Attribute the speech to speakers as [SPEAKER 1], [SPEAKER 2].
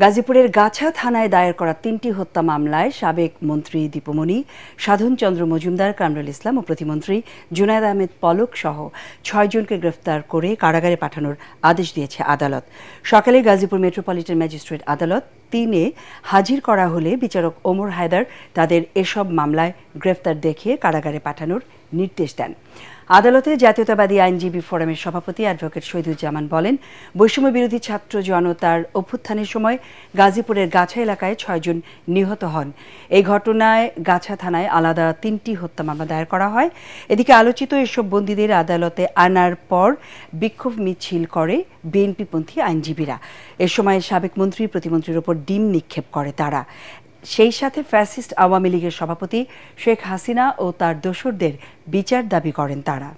[SPEAKER 1] গাজীপুরের গাছা থানায় দায়ের করা ৩টি হত্যা মামলায় সাবেক মন্ত্রী দীপুমণি, সাধন চন্দ্র মজুমদার, কামরুল ইসলাম ও প্রতিমন্ত্রী জুনায়েদ আহমেদ পলক সহ ৬ জনকে গ্রেফতার করে কারাগারে পাঠানোর আদেশ দিয়েছে আদালত। সকালে গাজীপুর মেট্রোপলিটন ম্যাজিস্ট্রেট আদালত ৩-এ হাজির করা হলে বিচারক ওমর হায়দার তাদের এসব মামলায় গ্রেফতার দেখিয়ে কারাগারে পাঠানোর নির্দেশ দেন। আদালতে জাতীয়তাবাদী আইনজীবী ফোরামের সভাপতি অ্যাডভোকেট শহীদুজ্জামান বলেন, বৈষম্য বিরোধী ছাত্র জনতার অভ্যুত্থানের সময় গাজীপুরের গাছা এলাকায় ৬ জন নিহত হন। এই ঘটনায় গাছা থানায় আলাদা ৩টি হত্যা মামলা দায়ের করা হয়। এদিকে আলোচিত এসব বন্দীদের আদালতে আনার পর বিক্ষোভ মিছিল করে বিএনপিপন্থী আইনজীবীরা। এ সময় সাবেক মন্ত্রী, প্রতিমন্ত্রীর ওপর ডিম নিক্ষেপ করে তারা। সেই সাথে ফ্যাসিস্ট আওয়ামী লীগের সভাপতি শেখ হাসিনা ও তার দোসরদের বিচার দাবি করেন তারা।